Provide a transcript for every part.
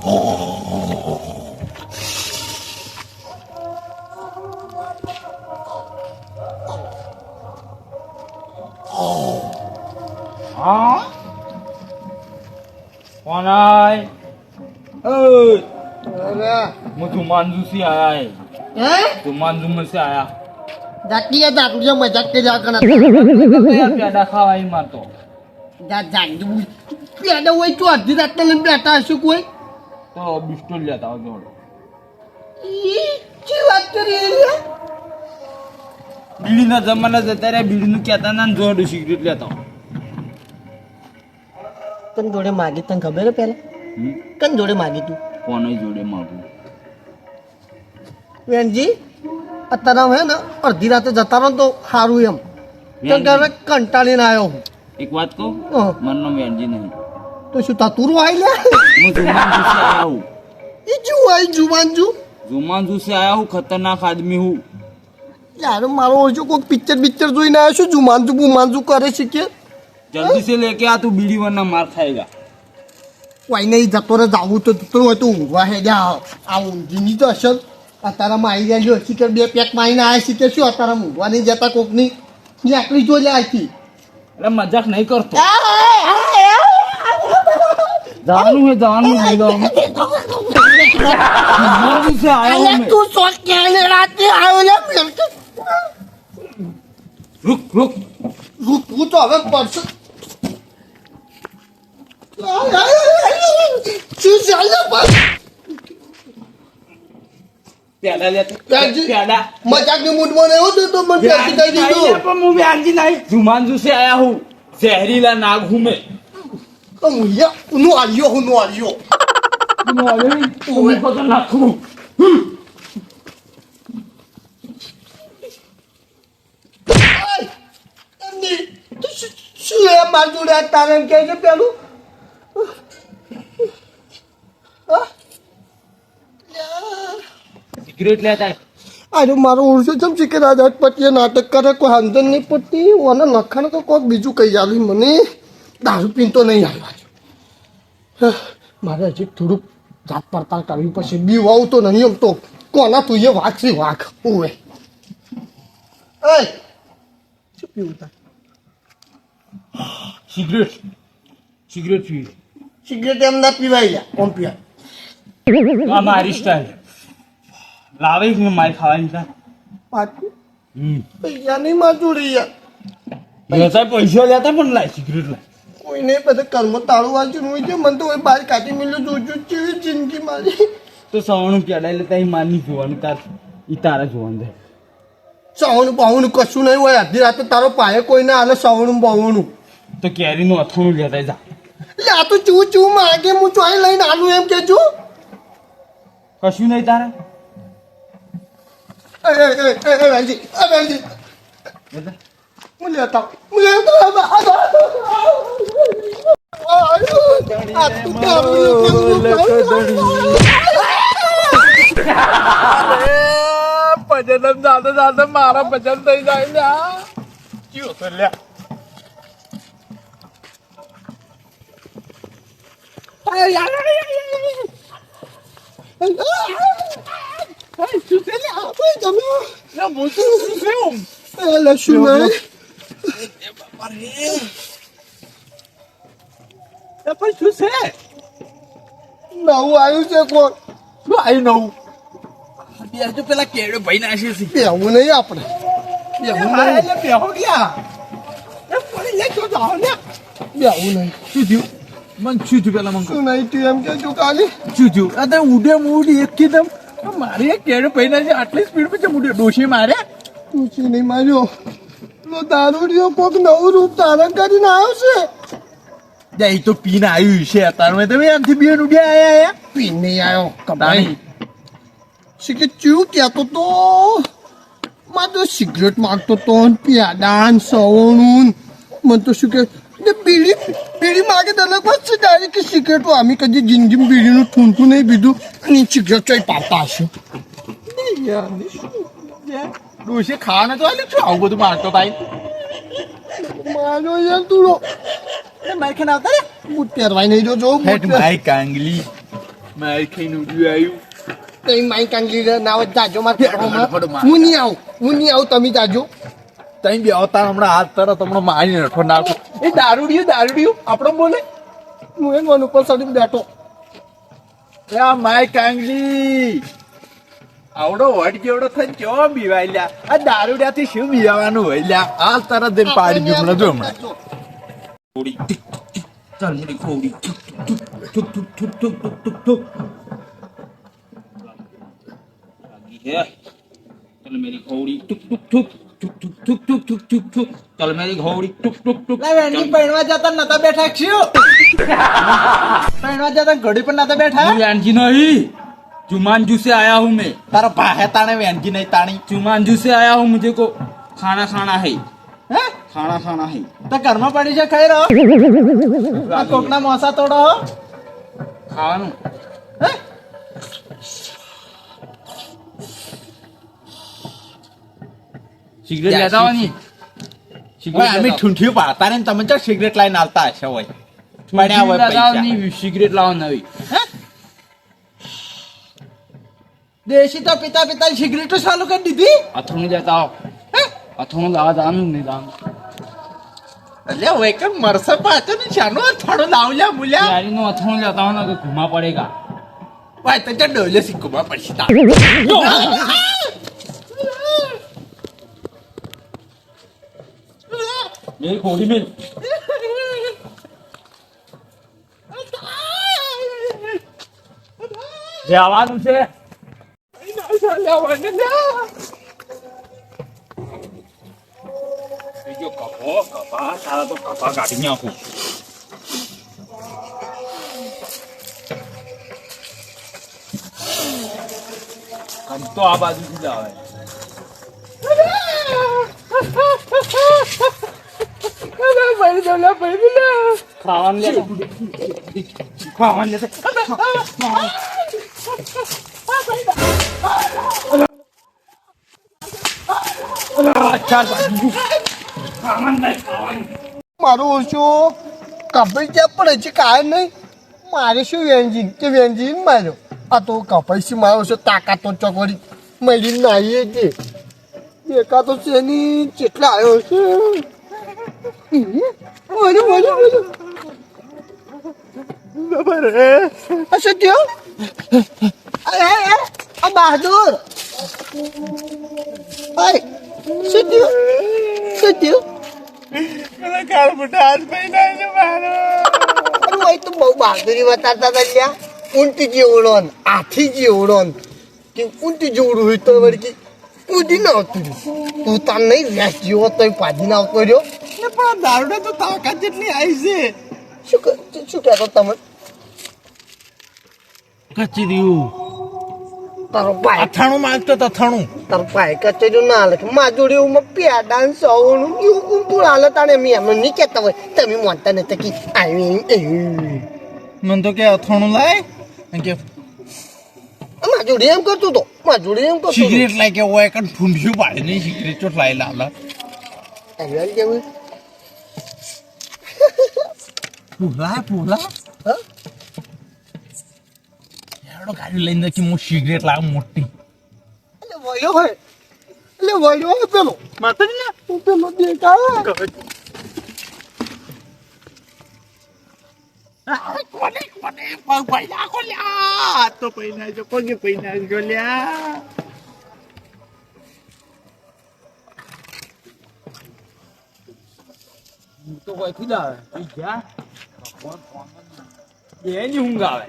हाँ कौन आए? मैं जुमानजू से आया है। जुमानजू में से आया। जाती है जात मुझे मजाक के जा करना प्यादा खावा ही मार तो जात जान प्यादा वही तो आधी रात में बैठा है सु कोई तो बिस्टोल लेता हूँ जोड़ ये की बात कर रही है बीड़ी ना जमाना जाता है बीड़ी नु क्या था ना जोड़ सिगरेट लेता हूँ कन जोड़े मागी तन खबर है पहले कन जोड़े मागी तू कौन है जोड़े मागू वेन जी અત્યારે હે ને અડધી રાતે જતા રહો તો સારું એમ કેમ કે હવે કંટાળીને આવ્યો હું एक बात को मन नो वेंजी नहीं તો શું તાતુરું આવી લે मैं जुमानजू से आया हूँ એ જુ આવી જુવાનજુ जुमानजू से आया हूँ खतरनाक आदमी हूँ યાર મારો ઓછો કોઈક પિક્ચર જોઈને આવ્યો છું જુમાનજુ બુમાનજુ કરે છે કે जल्दी से लेके आ तू बीड़ी वरना मार खाएगा કોઈ નહીં જતો રે જાવું તો હોય તો ઊંઘવા હે જા આ ઊંઘીની તો અસર અત્યારે મારી જાય શીખર બે પેક મારીને આવ્યા શીખર શું અત્યારે ઊંઘવા નહીં જતા કોકની આટલી જો લે આખી अरे मजाक नहीं करतो जानू है नहीं गाँव में जुमानजू से आया हूँ मैं तू सोच के राते आयो ले मेरे को रुक रुक रुक तू तो હવે પડશે શું ચાલે બસ प्यादा लेते प्याजी। प्यादा મજાકની મૂડમાં રહ્યો તો મને પ્યાજી કહી દીધું पर मुँह में आंजी नहीं जुमानजू से आया हूँ जहरीला नाग हूँ मैं મુયા નો આલ્યો હું નો આલ્યો तुम्हें पता ना खूब શું એ માર જોડે તારે એમ કહે છે પેલું सिगरेट लेता है અરે મારો ઓળશે ચમ છે કે રાજા પતિએ નાટક કરે કોઈ સમજણ નહીં પડતી ઓને લખાણ તો કોઈક બીજું કહી આવ્યું મને દારૂ પીતો નહીં આવ્યા મારે હજી થોડુંક જાત પડતાલ કરવી પછી બીવ આવું તો નહીં એમ તો કોના તું એ વાઘ છે વાઘ ઓવે એ શું પીવું તા सिगरेट सिगरेट पी સિગરેટ એમ ના પીવાય લ્યા કોમ પીવાય हमारी स्टाइल लावे इसमें मार खावा था પાછું પૈસા નહીં માર જોડે યાર पैसा पैसा लेता पण लाय सिगरेट लाय કોઈ નહીં બધા કર્મ તાળું વાંચ્યું હોય છે મને તો એ બહાર કાઢી મેળ્યું જોજો કેવી જિંદગી મારી तो सवणું કેડા લેતા ही मानी જોવાનું તાર ઈ તારા જોવાનું દે સવણું પાવણું કશું નહીં હોય અડધી રાતે તારો પાયે કોઈ ના હાલે સવણું પાવણું તો કેરીનું અથોણું લેતા જા એટલે આ તો ચૂ ચૂ માગે હું ચોઈ લઈને આલું એમ કે છું કશું નહીં તારે રાજી લેતા હું લેતા ભજન જાતે જાતે મારા ભજન થઈ જાય ને કયો તો લ્યા નવું આવ્યું છે કોણ શું આવ્યું નવું તો પેલા કેળો ભાઈ નાખે છે એવું નહીં આપણે એવું નહીં બેહો ગયા એવું નહીં શું થયું મન શું થયું પેલા મંગો શું નહીં તું એમ કે તું કાલી શું થયું આ ઉડે ઉડી એક કીધમ મારે કેળો ભાઈ ના આટલી સ્પીડ પર ઉડે ડોશી મારે તું શું નહીં માર્યો લો દારૂડિયો કોક નવું રૂપ ધારણ કરીને આવ્યો છે જાય તો પીને આવ્યું છે અત્યારે તમે આથી બેન ઉડ્યા આયા પી નહીં આવ્યો કબાઈ કે ચૂ કહેતો તો માં તો સિગરેટ માગતો તો પ્યાદાન સવણું મને તો શું કે બીડી માગે તને પછી ડાયરેક્ટ સિગરેટ અમે કદી જિંદગીમાં બીડીનું ઠૂંઠું નહીં પીધું અને સિગરેટ ચોઈ પાડતા હશે ડોશી ખાવાના તો આલ્યું છું આવું બધું મારતો ભાઈ મારો યાર તું મારી ખાને આવતા રે બૂટ પહેરવાય નહીં જો હેટ માય કાંગલી મારી ખાઈને ઉડ્યું આવ્યું. તઈ માઈ કાંગલી ના હોય જાજો માર ફોડો, ઘરમાં. ફોડો, માર. હું નહીં આવું તમે જાજો. તઈ બે અવતાર હમણાં હાથ તરત હમણાં મારી નઠો નાખો. એ દારૂડિયું આપણો બોલે. હું એ મન ઉપર ચડીને બેઠો. એ આ માય કાંગલી આવડો વડ જેવડો થઈને કેવો બીવાય લ્યા. આ દારૂડિયાથી શું બીવાનું હોય લ્યા. હાલ તરત જઈને પાડી દઉં હમણાં જો હમણાં. થોડી ચાલ મોટી થોડી ઠુક ઠુક ઠુક ઠુક ઠુક ઠુક ઠુક. है चल मेरी घोड़ी टुक टुक टुक टुक टुक टुक टुक टुक टुक टुक चल मेरी घोड़ी टुक टुक टुक વેણજી પૈણવા જતા નતા બેઠા છીએ. પૈણવા જતા ઘડી પર નતા બેઠા. वेंजी नहीं जुमानजू से आया हूँ मैं તારો ભાહે તાણે વેણજી નહીં તાણી. जुमानजू से आया हूँ मुझे को खाना खाना है હે खाना खाना है તો ઘરમાં પડી છે ખાઈ રહો. આ કોકના મોસા તોડો હો. खाવાનું હે सिगरेट लेता हो नहीं ઓય અમે ઠુંઠિયું પાડતા ને તમે ચો સિગરેટ લાઈન આવતા હશે હોય. પડ્યા હોય પૈસા. नहीं सिगरेट लाओ नवी દેશી તો પિતા પિતા સિગરેટો ચાલુ કરી દીધી. अथोंग जाता हो अथोंग लावा दाम नहीं दाम એટલે હવે કે મરસા પાછો ને શાનો થોડો લાવલ્યા મુલ્યા. यारी नो अथोंग जाता हो ना तो घुमा पड़ेगा વાય તો ચો ડોલે સિક્કોમાં પડશે તા. मेरी घोड़ी में જે આવવાનું છે બીજો કપા તારા તો કપા કાઢી નાખું કમ તો આ બાજુથી જ આવે ખાવાનું લે ખાવાનું લે મારું ઓછું કપાઈ જ્યાં પણ હજી કાયમ નહીં. મારે શું વેન્જીન કે વેન્જીન માર્યો. આ તો કપાઈ મારો છે તાકાત તો ચોકડી મળી નાહીએ છે. એકા તો શેની કેટલા આવ્યો છે. ખબર હે આ શું થયું? આ બહાદુર શું થયું? શું થયું? પેલા કાળ મોટા હાથ પૈના છે મારો. ભાઈ તું બહુ બહાદુરી બતાવતા હતા ત્યાં. ઊંટી જેવડો ને હાથી જેવડો ને કે ઊંટી જેવડું હોય તો વળી કે ઊંધી ના આવતું રહ્યું. તું તાર નહીં વેસ્ટ જેવો તો પાજી ના આવતો રહ્યો. એ પણ દારૂડે તો તાકાત જેટલી આવી છે. શું કહેતો તમે? કચ્ચી દીવું તારો ભાઈ અથાણું માંગતો તો અથાણું. તારો ભાઈ કચેરી ના હાલે મા જોડે હું પેડા ને સવનું એવું ઊંધું હાલે તાણે મેં એમને નહીં કહેતા હોય તમે માનતા નથી કે આવી મને તો કે અથાણું લાય અને કે મા જોડે એમ કરતું તો મા જોડે એમ કરતું સિગરેટ લાય કે ઓય કન ઠુંઠિયું પાડે નહીં સિગરેટ ચોટ લાય લાલા. આવી કેવું પૂલા હા એડો ગાડી લઈને કે હું સિગરેટ લાવ મોટી. એટલે વળ્યો હોય પેલો માતાજી ને હું પેલો દેખાય કોને પગ પૈના ખોલ્યા તો પૈના જો પગે પૈના ખોલ્યા. તો કોઈ થી આવે ઈ જા એની ઊંઘ આવે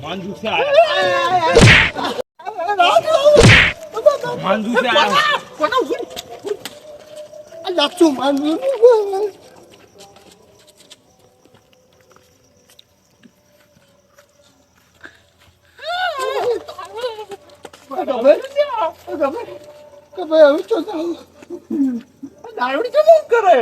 मांझू से आया मांझू से आया લાગતું માનવું કે ભાઈ હવે તો દારૂડી કેમ કરે?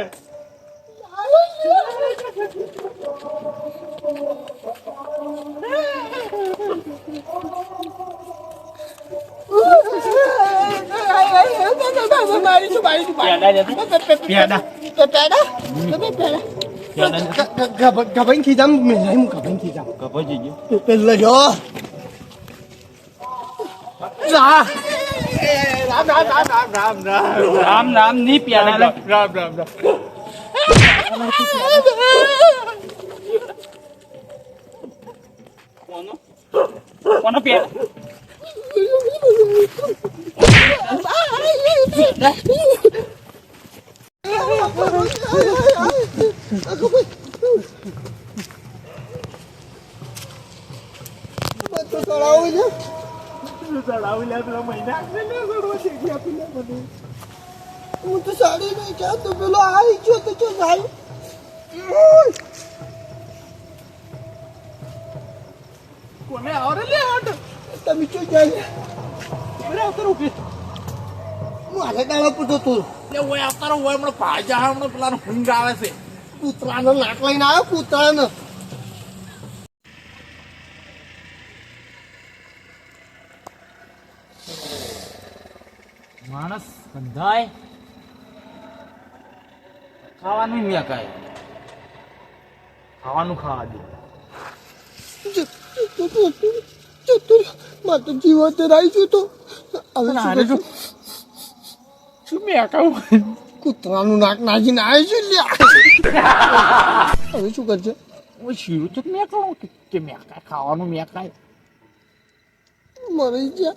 ગભાઈ ખીજામ મેલાઈ ગભાઈ ખીજામ કપાઈ જઈએ પેલા જો રામ રામ રામ રામ રામ રામ રામ રામ ની પ્યાડા રામ રામ રામ કોનો પ્યાડા હું તો સાડી નહીં ક્યાં તો પેલો આવી ગયો તો જો સારું કોને આવરે લે આટ તમે શું જાય અરે આવતારો કે મારે કાળા પૂછો તું લે ઓય આવતારો ઓય હમણાં ભાજા હમણાં પેલાનો હુંગ આવે છે કૂતરાનો લાટ લઈને આવ્યો કૂતરાનો માણસ બંધાય ખાવાનું મેકાય ખાવાનું ખાવા દે મારે તો જીવન રાઈ છું તો હવે હારે શું શું મેં આકાવું કૂતરાનું નાક નાજીને આવે છે લ્યા હવે શું કરશે ઓય શીરું તો મેકાવું કે મેકાય ખાવાનું મેકાય મરી ગયા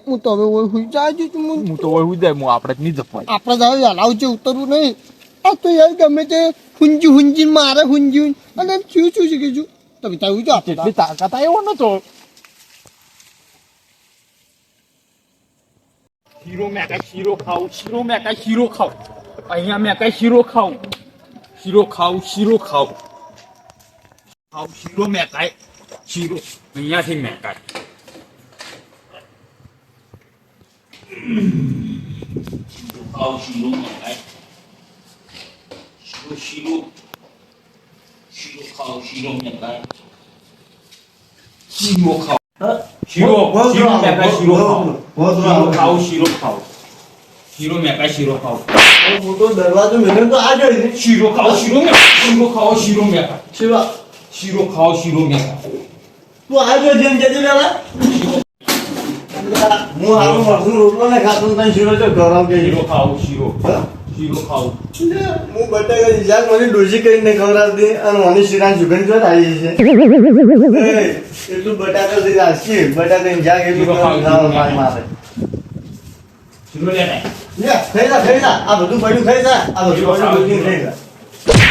હું તો હવે હુઈ જાય છું હું તો ઓય ઉદય હું આપણે જ નહીં જપાય આપણે તો હવે હલાવ છે ઉતરવું નહીં આ તો યાર ગમે તે હુંજી હુંજી મારે હુંજી અને શું શું શીખીશું તમે તારું જો કેટલી તાકાત આવ્યો નતો શીરો મેકાય શીરો ખાવ શીરો મેકાય શીરો ખાવ અહીંયા મેકાય શીરો ખાવ શીરો ખાવ શીરો ખાવ ખાવ શીરો મેકાય શીરો અહીંયાથી મેકાય ખાવ શીરો મેકાય શીરો ખાવ શીરો મેકાય શીરો ખાવ શીરો મેકાય શીરો ખાવ શીરો ખાવ શીરો મેકાય શીરો ખાવ મોટો દરવાજો મેને તો આ જોઈ શીરો ખાવ શીરો મેકાય શીરો ખાવ શીરો મેકાય શિવા શીરો ખાવ શીરો મેકાય તું આ જો જેમ જજે પેલા હું હારું મરસું રોટલો ને ખાતો તને શીરો તો ગરમ કે શીરો ખાવ શીરો શીરો ખાવ હું બટાકા જીજાક મને ડોસી કરીને ખવડાવતી અને મને શીરા સુગંધ જો આવી છે એટલું બટાકા થી રાખી બટાકા જાગ એટલું ખાવાનું મારે શીરો લે લે ખાઈ જા આ બધું પડ્યું ખાઈ જા આ બધું પડ્યું ખાઈ જા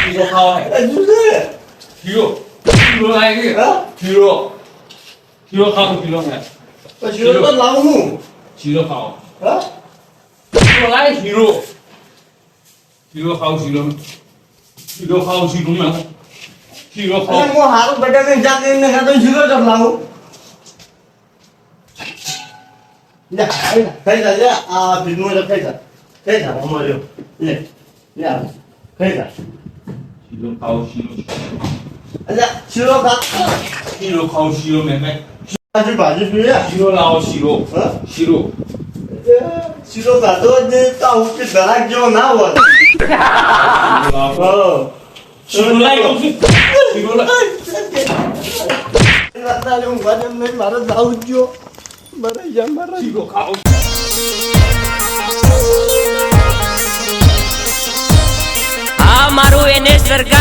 શીરો ખાવ હે શીરો શીરો લાગે કે શીરો શીરો ખાવ શીરો મે પછી શીરો તો લાવું હું શીરો ખાવ હા શીરો લાગે શીરો શીરો ખાવ શીરો શીરો ખાવ શીરો મે શીરો ખાવ અને હું હારું બટાકા જાગ કરીને ખાતો શીરો તો લાવું લે ખાઈ જા લે આ ભીનો લે ખાઈ જા અમારે લે લે ખાઈ જા શીરો ખાવ શીરો અલ્યા શીરો ખા શીરો ખાવ શીરો મે આજે ભાજી પીએ શીરો લાવો શીરો હા શીરો શીરો ખાધો જ તો આવું કે દરાક જેવો ના હોય શીરો લાવી દઉં છું શીરો રાતા હું વાજમ નહીં મારે જાવું જ જો મારે જા મારે શીરો ખાવ આ મારું એને સરકાર